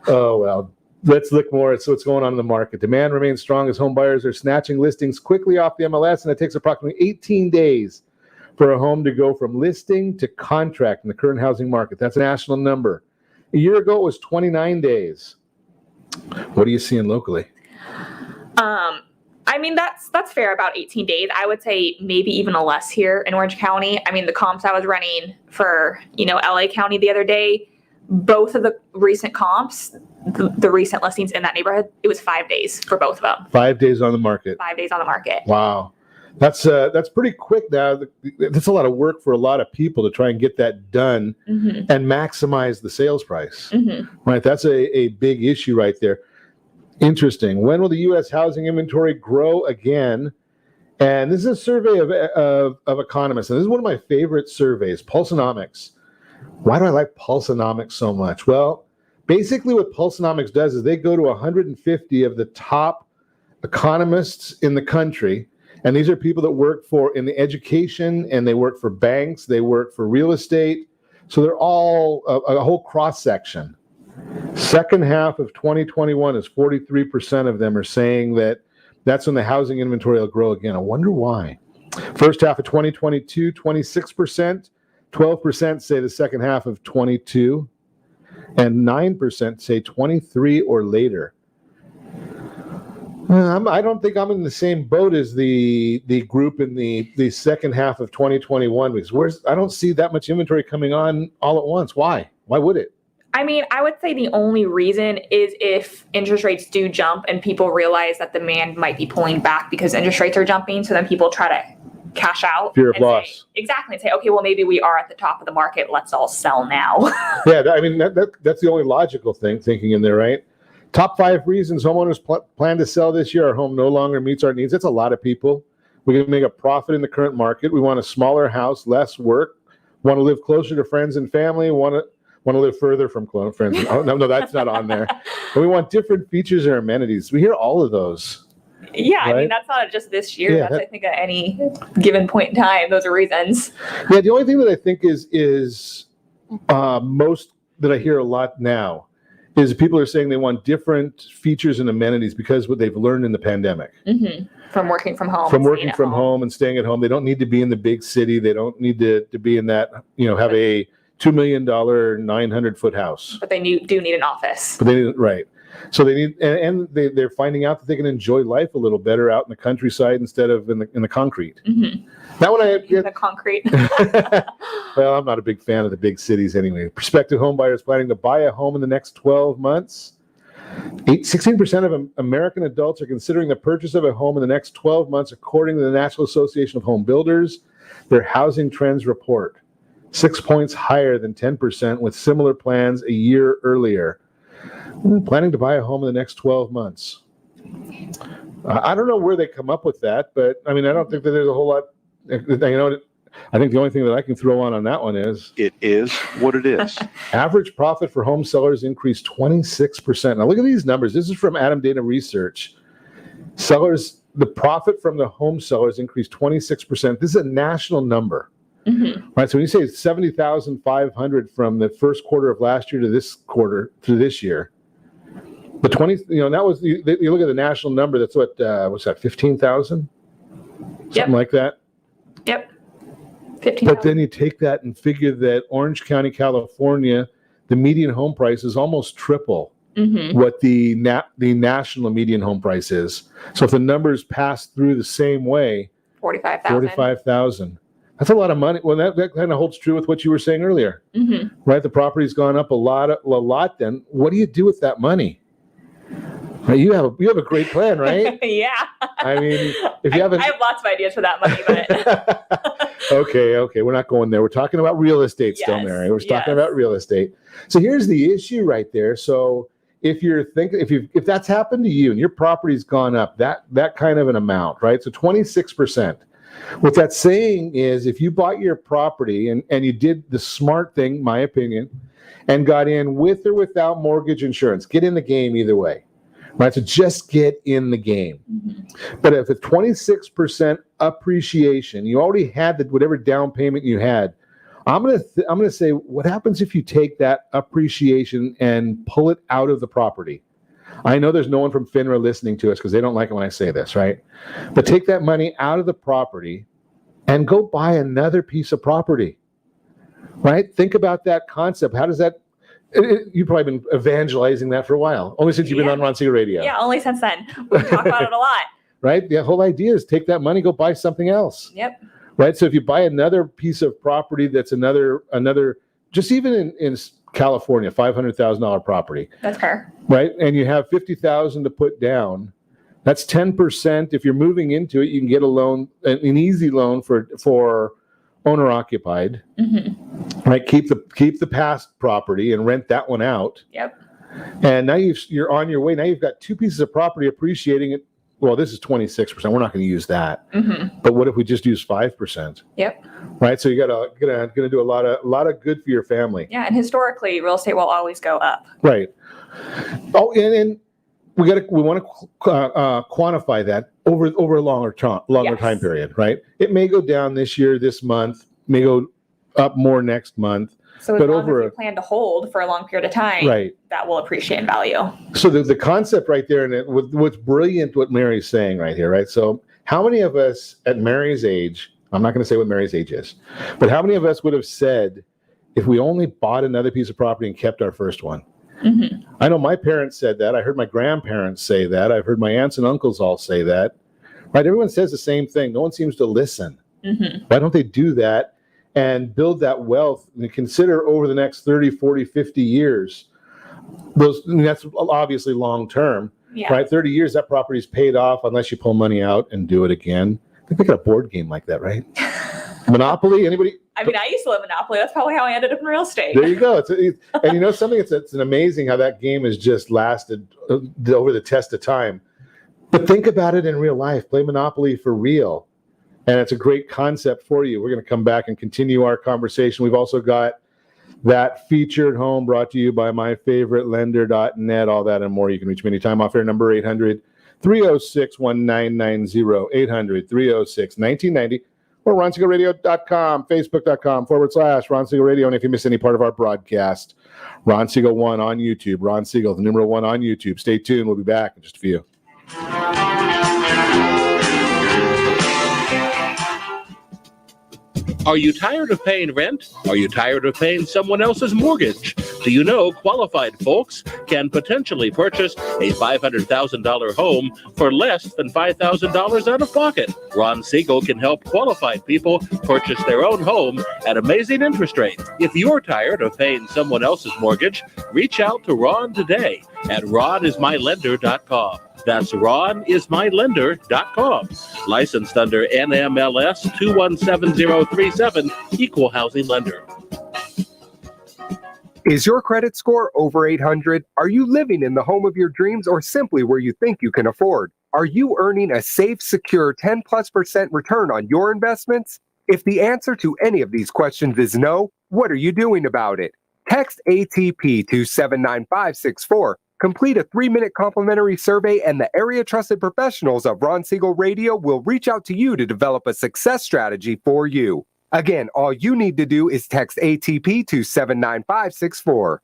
Oh, well, let's look more at what's going on in the market. Demand remains strong as home buyers are snatching listings quickly off the MLS, and it takes approximately 18 days for a home to go from listing to contract in the current housing market. That's a national number. A year ago, it was 29 days. What are you seeing locally? I mean, that's fair, about 18 days. I would say maybe even a less here in Orange County. I mean, the comps I was running for, LA County the other day, both of the recent comps, the recent listings in that neighborhood, it was 5 days for both of them. 5 days on the market. 5 days on the market. Wow. That's pretty quick now. That's a lot of work for a lot of people to try and get that done and maximize the sales price. Right? That's a big issue right there. Interesting. When will the U.S. housing inventory grow again? And this is a survey of economists. And this is one of my favorite surveys, Pulsenomics. Why do I like Pulsenomics so much? Well, basically what Pulsenomics does is they go to 150 of the top economists in the country. And these are people that work in the education, and they work for banks, they work for real estate. So they're all a whole cross section. Second half of 2021 is 43% of them are saying that's when the housing inventory will grow again. I wonder why. First half of 2022, 26%, 12% say the second half of 22, and 9% say 23 or later. I don't think I'm in the same boat as the group in the second half of 2021 because I don't see that much inventory coming on all at once. Why? Why would it? I mean, I would say the only reason is if interest rates do jump and people realize that demand might be pulling back because interest rates are jumping. So then people try to cash out. Fear of loss. Exactly. And say, okay, well, maybe we are at the top of the market. Let's all sell now. Yeah, I mean, that's the only logical thinking in there, right? Top 5 reasons homeowners plan to sell this year. Our home no longer meets our needs. That's a lot of people. We can make a profit in the current market. We want a smaller house, less work. Want to live closer to friends and family. Want to live further from friends. Oh, no, that's not on there. But we want different features or amenities. We hear all of those. Yeah, right? I mean, that's not just this year. I think at any given point in time, those are reasons. Yeah, the only thing that I think is most that I hear a lot now is people are saying they want different features and amenities because what they've learned in the pandemic. From working from home. From working from home and staying at home. They don't need to be in the big city. They don't need to be in that, have a $2 million, 900-foot house. But they do need an office. But they need, right. So they need, and they're finding out that they can enjoy life a little better out in the countryside instead of in the concrete. That one the concrete. Well, I'm not a big fan of the big cities anyway. Prospective home buyers planning to buy a home in the next 12 months. 16% of American adults are considering the purchase of a home in the next 12 months, according to the National Association of Home Builders, their housing trends report. 6 points higher than 10% with similar plans a year earlier. Planning to buy a home in the next 12 months. I don't know where they come up with that, but I mean, I don't think that there's a whole lot. I think the only thing that I can throw on that one is it is what it is. Average profit for home sellers increased 26%. Now look at these numbers. This is from Adam Dana Research. The profit from the home sellers increased 26%. This is a national number. Right. So when you say 70,500 from the first quarter of last year to this quarter to this year, the 20, that was you look at the national number. That's what's that? 15,000, something like that. Yep. 15,000. But then you take that and figure that Orange County, California, the median home price is almost triple what the national median home price is. So if the numbers pass through the same way, 45,000. That's a lot of money. Well, that kind of holds true with what you were saying earlier, right? The property's gone up a lot. Then what do you do with that money? Right, you have a great plan, right? Yeah. I mean, if you haven't, I have lots of ideas for that money, but okay, we're not going there. We're talking about real estate still, Mary. We're talking about real estate. So here's the issue right there. So if you're thinking, if that's happened to you and your property's gone up that kind of an amount, right? So 26%. What that's saying is if you bought your property and you did the smart thing, my opinion, and got in with or without mortgage insurance, get in the game either way, right? So just get in the game. But if it's 26% appreciation, you already had whatever down payment you had, I'm gonna say, what happens if you take that appreciation and pull it out of the property? I know there's no one from FINRA listening to us because they don't like it when I say this, right? But take that money out of the property and go buy another piece of property, right? Think about that concept. How does that, you've probably been evangelizing that for a while, only since you've been on Ron Siegel Radio. Yeah, only since then. We talk about it a lot. Right? The whole idea is take that money, go buy something else. Yep. Right? So if you buy another piece of property that's another, just even in California, $500,000 property. That's fair. Right? And you have $50,000 to put down. That's 10%. If you're moving into it, you can get a loan, an easy loan for owner occupied. Right? Keep the past property and rent that one out. Yep. And now you're on your way. Now you've got two pieces of property appreciating it. Well, this is 26%. We're not going to use that. But what if we just use 5%? Yep. Right. So you're gonna do a lot of good for your family. Yeah, and historically, real estate will always go up. Right. Oh, and we want to quantify that over a longer time period. Right. It may go down this year, this month, may go up more next month. So as long as you plan to hold for a long period of time, right, that will appreciate in value. So the concept right there, and what's brilliant, what Mary's saying right here, right? So how many of us at Mary's age, I'm not going to say what Mary's age is, but how many of us would have said, if we only bought another piece of property and kept our first one? I know my parents said that. I heard my grandparents say that. I've heard my aunts and uncles all say that. Right? Everyone says the same thing. No one seems to listen. Why don't they do that and build that wealth and consider over the next 30, 40, 50 years? That's obviously long term. Right? 30 years, that property's paid off unless you pull money out and do it again. I think we got a board game like that, right? Monopoly? Anybody? I mean, I used to live Monopoly. That's probably how I ended up in real estate. There you go. And you know something? It's an amazing how that game has just lasted over the test of time. But think about it in real life. Play Monopoly for real. And it's a great concept for you. We're going to come back and continue our conversation. We've also got that featured home brought to you by myfavouritelender.net. All that and more. You can reach me anytime off air, number 800-306-1990, 800-306-1990. Or RonSiegelRadio.com, Facebook.com/Ron Siegel Radio. And if you miss any part of our broadcast, Ron Siegel 1 on YouTube. Ron Siegel, the number 1 on YouTube. Stay tuned. We'll be back in just a few. Are you tired of paying rent? Are you tired of paying someone else's mortgage? Do you know qualified folks can potentially purchase a $500,000 home for less than $5,000 out of pocket? Ron Siegel can help qualified people purchase their own home at amazing interest rates. If you're tired of paying someone else's mortgage, reach out to Ron today at ronismylender.com. That's ronismylender.com. Licensed under NMLS 217037, Equal Housing Lender. Is your credit score over 800? Are you living in the home of your dreams or simply where you think you can afford? Are you earning a safe, secure 10+% return on your investments? If the answer to any of these questions is no, what are you doing about it? Text ATP to 79564. Complete a 3-minute complimentary survey, and the area trusted professionals of Ron Siegel Radio will reach out to you to develop a success strategy for you. Again, all you need to do is text ATP to 79564.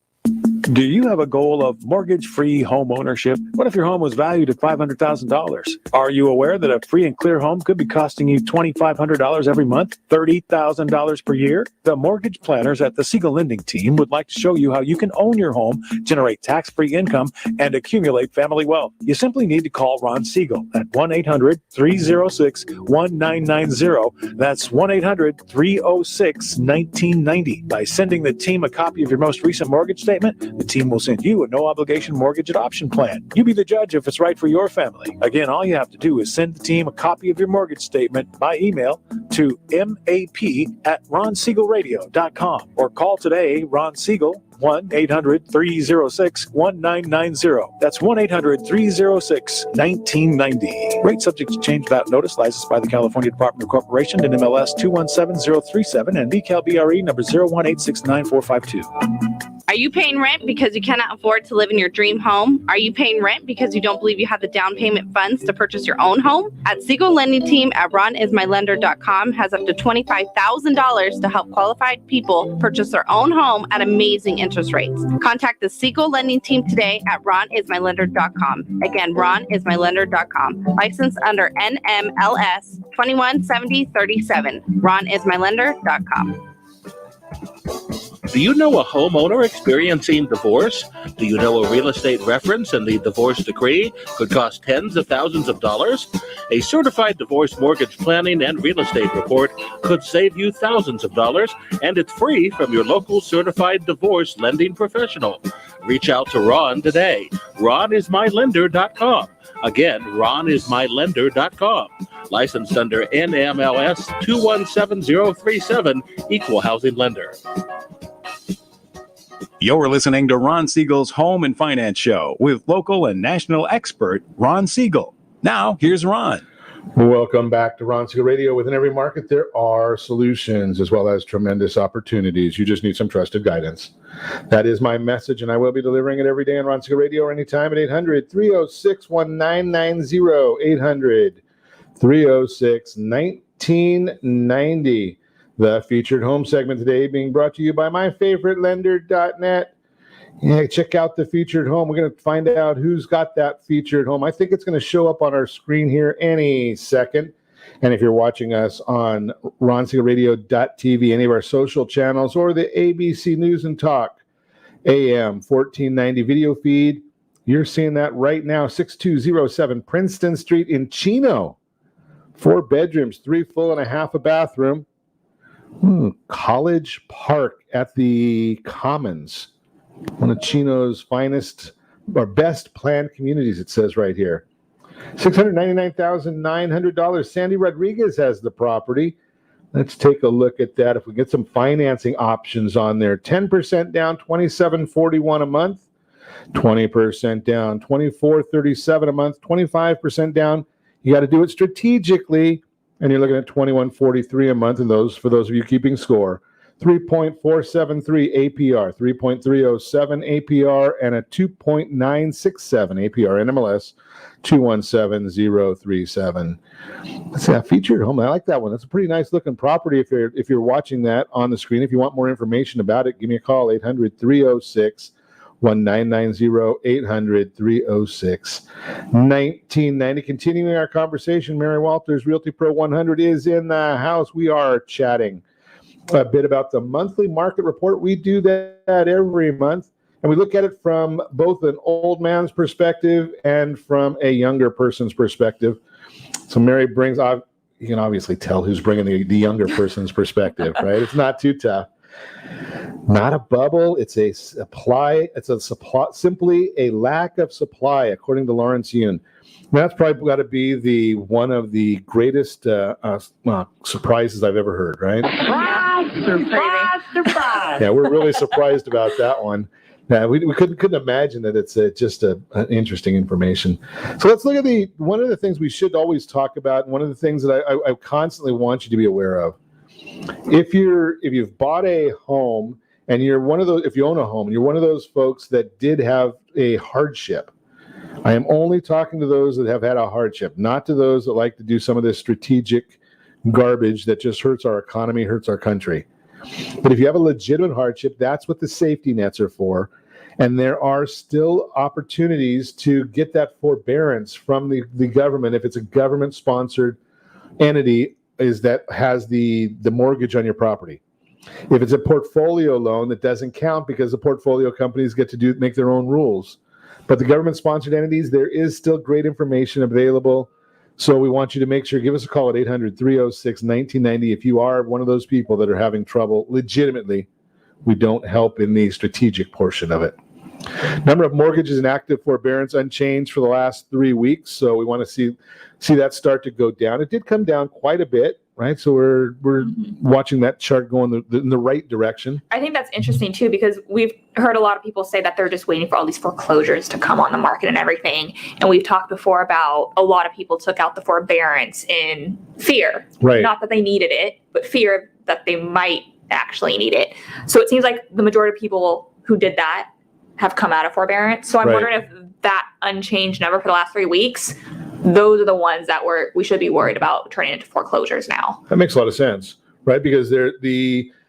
Do you have a goal of mortgage-free home ownership? What if your home was valued at $500,000? Are you aware that a free and clear home could be costing you $2,500 every month, $30,000 per year? The mortgage planners at the Siegel Lending Team would like to show you how you can own your home, generate tax-free income, and accumulate family wealth. You simply need to call Ron Siegel at 1-800-306-1990. That's 1-800-306-1990. By sending the team a copy of your most recent mortgage statement, the team will send you a no-obligation mortgage adoption plan. You be the judge if it's right for your family. Again, all you have to do is send the team a copy of your mortgage statement by email to map@ronsiegelradio.com or call today Ron Siegel 1-800-306-1990. That's 1-800-306-1990. Rate subject to change without notice. Licensed by the California Department of Corporation and MLS 217037 and BCAL-BRE number 018699452. Are you paying rent because you cannot afford to live in your dream home? Are you paying rent because you don't believe you have the down payment funds to purchase your own home? At Siegel Lending Team at ronismylender.com has up to $25,000 to help qualified people purchase their own home at amazing interest rates. Contact the Siegel Lending Team today at ronismylender.com. Again, ronismylender.com. Licensed under NMLS 217037. ronismylender.com. Do you know a homeowner experiencing divorce? Do you know a real estate reference and the divorce decree could cost tens of thousands of dollars? A certified divorce mortgage planning and real estate report could save you thousands of dollars, and it's free from your local certified divorce lending professional. Reach out to Ron today. RonIsMyLender.com. Again, RonIsMyLender.com. Licensed under NMLS 217037, Equal Housing Lender. You're listening to Ron Siegel's Home and Finance Show with local and national expert Ron Siegel. Now, here's Ron. Welcome back to Ron Siegel Radio. Within every market, there are solutions as well as tremendous opportunities. You just need some trusted guidance. That is my message, and I will be delivering it every day on Ron Siegel Radio or anytime at 800-306-1990, 800-306-1990. The featured home segment today being brought to you by myfavouritelender.net. Yeah, check out the featured home. We're going to find out who's got that featured home. I think it's going to show up on our screen here any second. And if you're watching us on ronsiegelradio.tv, any of our social channels, or the ABC News and Talk AM 1490 video feed, you're seeing that right now. 6207 Princeton Street in Chino. 4 bedrooms, 3 full and a half a bathroom. College Park at the Commons. One of Chino's finest or best planned communities, it says right here. $699,900. Sandy Rodriguez has the property. Let's take a look at that. If we get some financing options on there, 10% down, $27.41 a month. 20% down, $24.37 a month. 25% down. You got to do it strategically, and you're looking at $21.43 a month. And those, for those of you keeping score, 3.473 APR, 3.307 APR, and a 2.967 APR. NMLS 217037. Let's see, a featured home. I like that one. That's a pretty nice looking property. If you're watching that on the screen, if you want more information about it, give me a call. 800-306-1990, 800-306-1990. Continuing our conversation, Mary Walters, Realty Pro 100 is in the house. We are chatting a bit about the monthly market report. We do that every month, and we look at it from both an old man's perspective and from a younger person's perspective. So Mary brings, you can obviously tell who's bringing the younger person's perspective, right? It's not too tough. Not a bubble. It's a supply. It's a supply, simply a lack of supply, according to Lawrence Yun. That's probably got to be one of the greatest surprises I've ever heard, right? Surprise! Yeah, we're really surprised about that one. Yeah, we couldn't imagine that it's just an interesting information. So let's look at one of the things we should always talk about, and one of the things that I constantly want you to be aware of. If you've bought a home and you're one of those, if you own a home and you're one of those folks that did have a hardship, I am only talking to those that have had a hardship, not to those that like to do some of this strategic garbage that just hurts our economy, hurts our country. But if you have a legitimate hardship, that's what the safety nets are for. And there are still opportunities to get that forbearance from the government if it's a government-sponsored entity that has the mortgage on your property. If it's a portfolio loan, that doesn't count because the portfolio companies get to make their own rules. But the government-sponsored entities, there is still great information available. So we want you to make sure, give us a call at 800-306-1990 if you are one of those people that are having trouble legitimately. We don't help in the strategic portion of it. Number of mortgages in active forbearance unchanged for the last 3 weeks. So we want to see that start to go down. It did come down quite a bit, right? So we're watching that chart go in the right direction. I think that's interesting too, because we've heard a lot of people say that they're just waiting for all these foreclosures to come on the market and everything. And we've talked before about a lot of people took out the forbearance in fear. Right. Not that they needed it, but fear that they might actually need it. So it seems like the majority of people who did that have come out of forbearance. So I'm wondering if that unchanged number for the last 3 weeks, those are the ones that we should be worried about turning into foreclosures now. That makes a lot of sense, right? Because there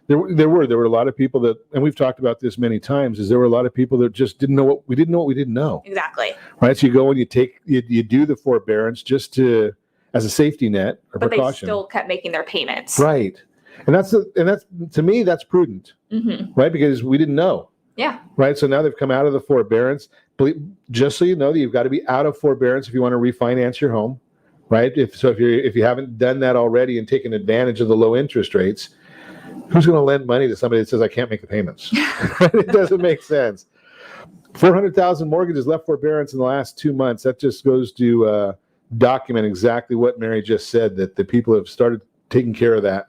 were a lot of people that, and we've talked about this many times, is there were a lot of people that just didn't know what we didn't know. Exactly. Right. So you go and you do the forbearance just as a safety net or but precaution. They still kept making their payments. Right. And that's to me, that's prudent, right? Because we didn't know. Yeah. Right. So now they've come out of the forbearance. Just so you know, that you've got to be out of forbearance if you want to refinance your home, right? If you haven't done that already and taken advantage of the low interest rates, who's going to lend money to somebody that says I can't make the payments? It doesn't make sense. 400,000 mortgages left forbearance in the last 2 months. That just goes to document exactly what Mary just said, that the people have started taking care of that.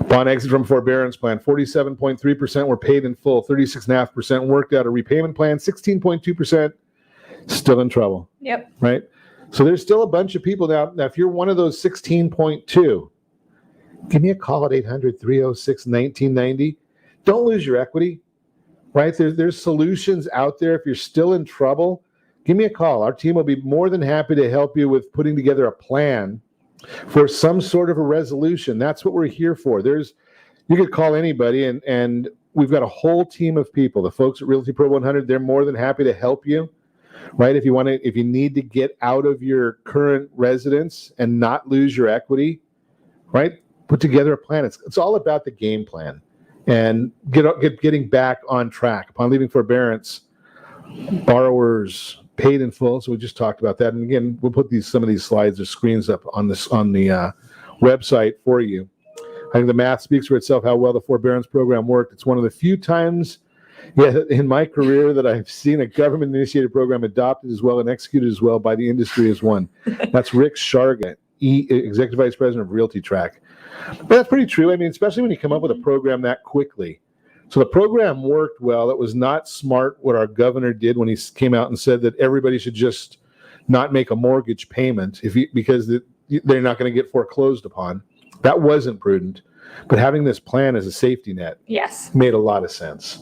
Upon exit from forbearance plan, 47.3% were paid in full, 36.5% worked out a repayment plan, 16.2% still in trouble. Yep. Right? So there's still a bunch of people now. Now, if you're one of those 16.2, give me a call at 800-306-1990. Don't lose your equity. Right? There's solutions out there. If you're still in trouble, give me a call. Our team will be more than happy to help you with putting together a plan for some sort of a resolution. That's what we're here for. You could call anybody, and we've got a whole team of people. The folks at Realty Pro 100, they're more than happy to help you, right? If you need to get out of your current residence and not lose your equity, right? Put together a plan. It's all about the game plan and getting back on track. Upon leaving forbearance, borrowers paid in full. So we just talked about that. And again, we'll put some of these slides or screens up on the website for you. I think the math speaks for itself, how well the forbearance program worked. It's one of the few times in my career that I've seen a government-initiated program adopted as well and executed as well by the industry as one. That's Rick Sharga, Executive Vice President of Realty Track. But that's pretty true. I mean, especially when you come up with a program that quickly. So the program worked well. It was not smart what our governor did when he came out and said that everybody should just not make a mortgage payment because they're not going to get foreclosed upon. That wasn't prudent. But having this plan as a safety net made a lot of sense.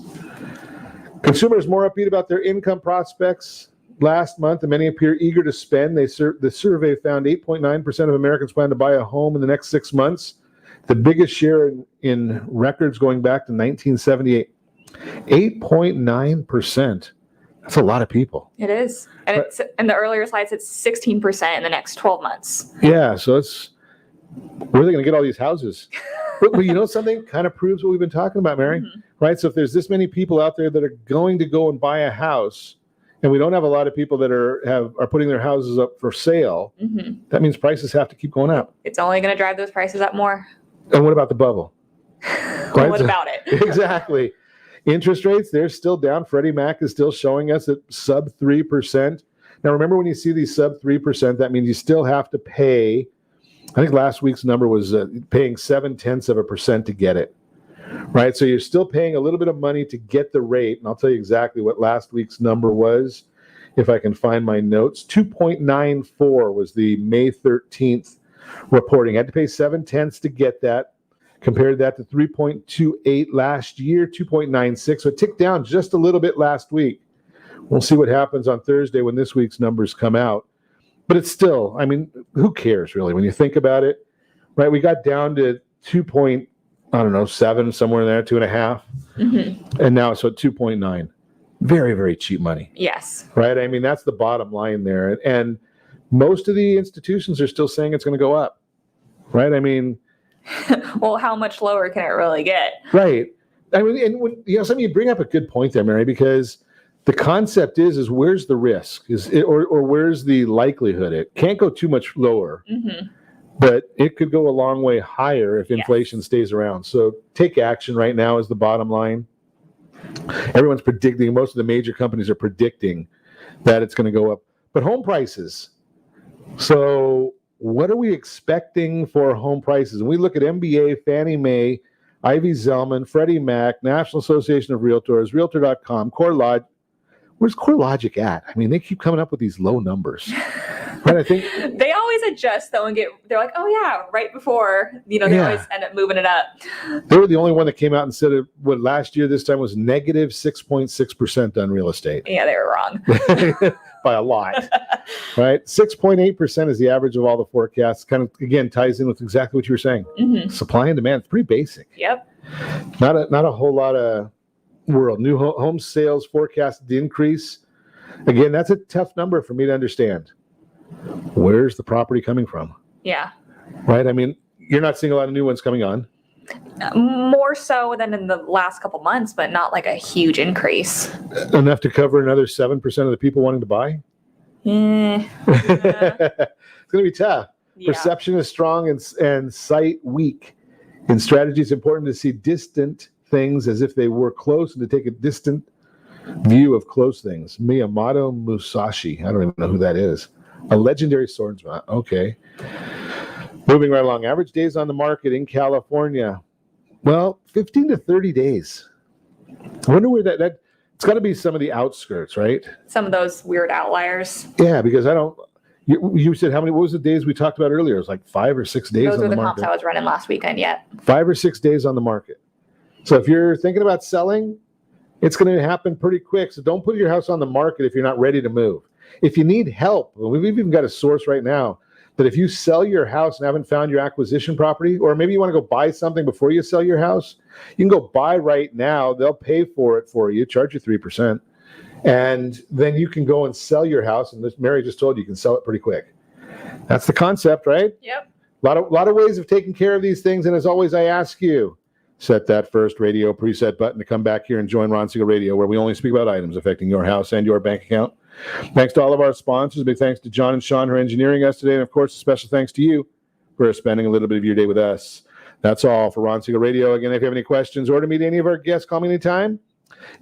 Consumers more upbeat about their income prospects last month, and many appear eager to spend. The survey found 8.9% of Americans plan to buy a home in the next 6 months. The biggest share in records going back to 1978. 8.9%. That's a lot of people. It is. And it's in the earlier slides, it's 16% in the next 12 months. Yeah, so where are they going to get all these houses? but you know something? Kind of proves what we've been talking about, Mary. Right? So if there's this many people out there that are going to go and buy a house, and we don't have a lot of people that are putting their houses up for sale, that means prices have to keep going up. It's only going to drive those prices up more. And what about the bubble? Right? What about it? Exactly. Interest rates, they're still down. Freddie Mac is still showing us at sub 3%. Now, remember when you see these sub 3%, that means you still have to pay. I think last week's number was paying 0.7% to get it. Right? So you're still paying a little bit of money to get the rate. And I'll tell you exactly what last week's number was, if I can find my notes. 2.94 was the May 13th reporting. I had to pay 0.7 to get that. Compared that to 3.28 last year, 2.96. So it ticked down just a little bit last week. We'll see what happens on Thursday when this week's numbers come out. But it's still, I mean, who cares really when you think about it, right? We got down to 2.7, somewhere in there, 2.5. And now it's at 2.9. Very, very cheap money. Yes. Right? I mean, that's the bottom line there. And most of the institutions are still saying it's going to go up. Right? I mean, well, how much lower can it really get? Right. I mean, and when, something you bring up a good point there, Mary, because the concept is where's the risk? Or where's the likelihood? It can't go too much lower, but it could go a long way higher if inflation stays around. So take action right now is the bottom line. Everyone's predicting, most of the major companies are predicting that it's going to go up. But home prices. So what are we expecting for home prices? And we look at MBA, Fannie Mae, Ivy Zelman, Freddie Mac, National Association of Realtors, Realtor.com, CoreLogic. Where's CoreLogic at? I mean, they keep coming up with these low numbers. Right? I think they always adjust though and they're like, oh yeah, right before, they always end up moving it up. They were the only one that came out and said what last year this time was negative 6.6% on real estate. Yeah, they were wrong. By a lot, right? 6.8% is the average of all the forecasts. Kind of, again, ties in with exactly what you were saying. Supply and demand, it's pretty basic. Yep. Not a whole lot of world. New home sales forecasted to increase. Again, that's a tough number for me to understand. Where's the property coming from? Yeah. Right? I mean, you're not seeing a lot of new ones coming on. More so than in the last couple months, but not like a huge increase. Enough to cover another 7% of the people wanting to buy? Yeah. It's going to be tough. Yeah. Perception is strong and sight weak. In strategy, it's important to see distant things as if they were close and to take a distant view of close things. Miyamoto Musashi. I don't even know who that is. A legendary swordsman. Okay. Moving right along. Average days on the market in California. Well, 15 to 30 days. I wonder where that it's got to be some of the outskirts, right? Some of those weird outliers. Yeah, because you said what was the days we talked about earlier? It was like 5 or 6 days Those on were the the market. comps I was running last weekend yet. 5 or 6 days on the market. So if you're thinking about selling, it's going to happen pretty quick. So don't put your house on the market if you're not ready to move. If you need help, we've even got a source right now that if you sell your house and haven't found your acquisition property, or maybe you want to go buy something before you sell your house, you can go buy right now. They'll pay for it for you, charge you 3%. And then you can go and sell your house. And Mary just told you can sell it pretty quick. That's the concept, right? Yep. A lot of ways of taking care of these things. And as always, I ask you, set that first radio preset button to come back here and join Ron Siegel Radio, where we only speak about items affecting your house and your bank account. Thanks to all of our sponsors. Big thanks to John and Sean for engineering us today. And, of course, a special thanks to you for spending a little bit of your day with us. That's all for Ron Siegel Radio. Again, if you have any questions or to meet any of our guests, call me anytime.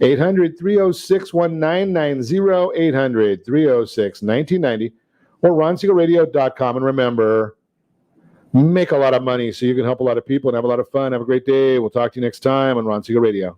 800-306-1990, 800-306-1990, or ronsiegelradio.com. And remember, make a lot of money so you can help a lot of people and have a lot of fun. Have a great day. We'll talk to you next time on Ron Siegel Radio.